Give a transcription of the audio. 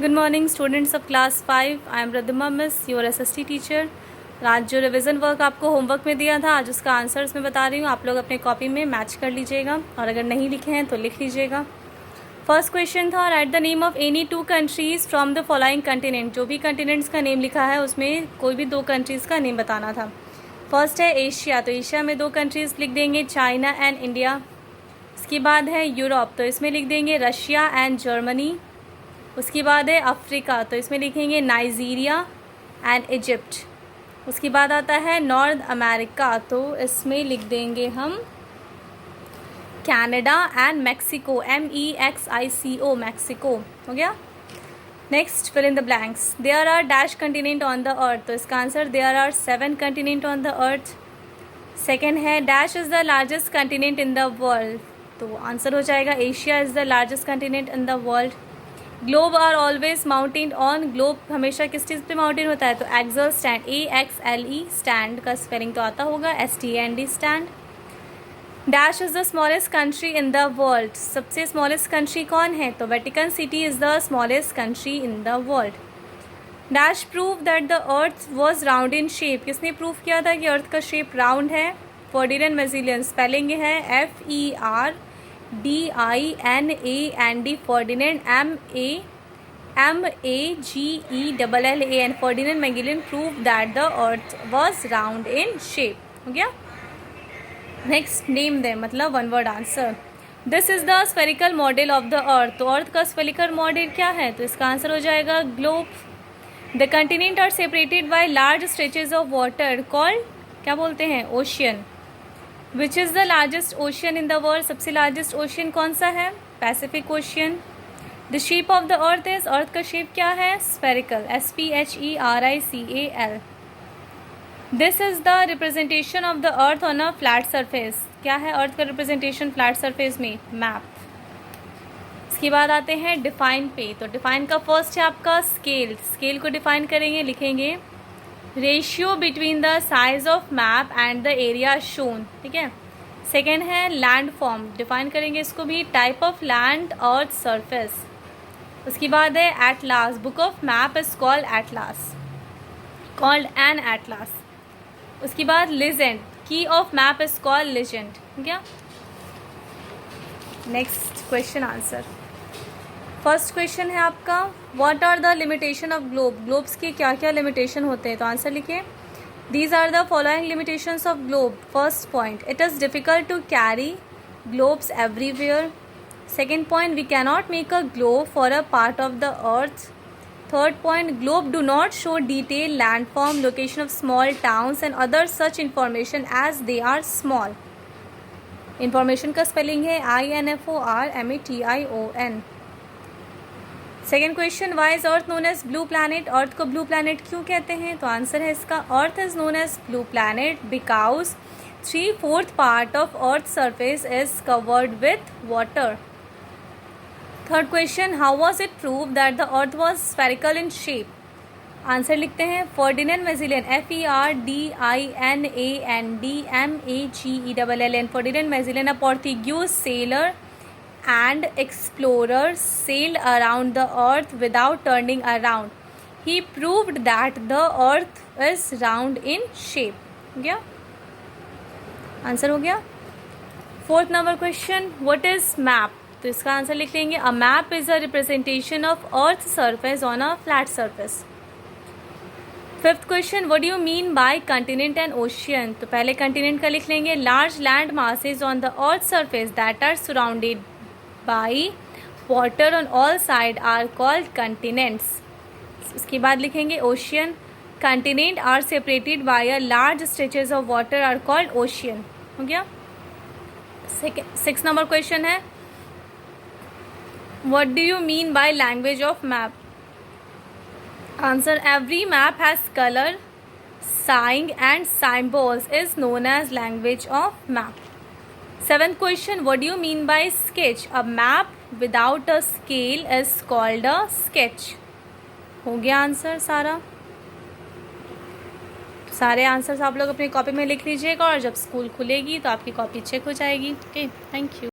Good morning students of class 5। I am रदमा miss, your SST teacher. आज जो revision work आपको homework में दिया था, आज उसका आंसर्स मैं बता रही हूँ। आप लोग अपने कॉपी में मैच कर लीजिएगा और अगर नहीं लिखे हैं तो लिख लीजिएगा। फर्स्ट क्वेश्चन था, right the name of any two countries from the following continent. जो भी कंटिनेंट्स का नेम लिखा है उसमें कोई भी दो कंट्रीज़ का नेम बताना था। फर्स्ट है एशिया, तो एशिया में दो कंट्रीज़ लिख देंगे, चाइना एंड इंडिया। उसके बाद है यूरोप, तो इसमें लिख देंगे रशिया एंड जर्मनी। उसके बाद है अफ्रीका, तो इसमें लिखेंगे नाइजीरिया एंड इजिप्ट। उसके बाद आता है नॉर्थ अमेरिका, तो इसमें लिख देंगे हम Canada and Mexico, MEXICO, Mexico. हो गया। Next, fill in the blanks. There are dash continent on the earth, तो इसका answer there are 7 continent on the earth. Second है dash is the largest continent in the world, तो answer हो जाएगा Asia is the largest continent in the world. Globe are always mounted on, globe हमेशा किस चीज़ पे mountain होता है, तो एक्सल स्टैंड, AXLE स्टैंड का स्पेलिंग तो आता होगा, STAND stand. Dash is the smallest country in the world, सबसे स्मॉलेस्ट कंट्री कौन है, तो Vatican City is the smallest country in the world. Dash prove that the earth was round in shape, किसने prove किया था कि earth का shape round है, फर्डिनेंड मैगेलियन। स्पेलिंग है FERDINAND, Ferdinand MAGELLAN। Ferdinand Magellan prove that the earth was round in shape. हो गया। Next, name them, मतलब one word answer. This is the spherical model of the earth, तो अर्थ का spherical model क्या है, तो इसका आंसर हो जाएगा globe. The continent are separated by large stretches of water called, क्या बोलते हैं, ocean. Which is the largest ocean in the world, सबसे लार्जेस्ट ओशियन कौन सा है, Pacific Ocean. The shape of the earth is, earth का shape क्या है, spherical, SPHERICAL। This is the representation of the earth on a flat surface, क्या है earth का रिप्रेजेंटेशन फ्लैट सरफेस में, मैप। इसके बाद आते हैं डिफाइन पे, तो डिफाइन का फर्स्ट है आपका स्केल। स्केल को डिफाइन करेंगे, लिखेंगे ratio between the size of map and the area shown, ठीक है। सेकेंड है लैंड फॉर्म, डिफाइन करेंगे इसको भी, type of land earth surface. उसके बाद है atlas, book of map is called atlas, called an atlas. उसके बाद legend, key of map is called legend. ठीक है। Next question answer. First question है आपका, what are the limitation of globe, globes के क्या क्या लिमिटेशन होते हैं, तो आंसर लिखिए, these are the following limitations of globe. First point, it is difficult to carry globes everywhere. Second point, we cannot make a globe for a part of the earth. Third point, globe do not show detailed landform, location of small towns and other such information as they are small. Information का spelling है INFORMATION. Second question, why is Earth known as blue planet? अर्थ को blue planet क्यों कहते हैं, तो answer है इसका, Earth is known as blue planet because 3/4 part of Earth's surface is covered with water. Third question, how was it prove that the earth was spherical in shape, answer लिखते हैं, Ferdinand Magellan, FERDINAND Ferdinand Magellan, a Portuguese sailor and explorer, sailed around the earth without turning around, he proved that the earth is round in shape. हो गया, answer हो गया। Fourth number question, what is map, तो इसका answer लिख लेंगे, a map is a representation of earth surface on a flat surface. Fifth question, what do you mean by continent and ocean, तो पहले कंटिनेंट का लिख लेंगे, large land masses on the earth surface that are surrounded by water on all side are called continents. उसके बाद लिखेंगे ocean, continent are separated by a large stretches of water are called ocean. हो गया। Six number question है, what do you mean by language of map? Answer, every map has color, sign and symbols is known as language of map. Seventh question, what do you mean by sketch? A map without a scale is called a sketch. हो गया answer सारा, सारे answers आप लोग अपनी copy में लिख लीजिएगा और जब स्कूल खुलेगी तो आपकी कॉपी चेक हो जाएगी। Okay, thank you.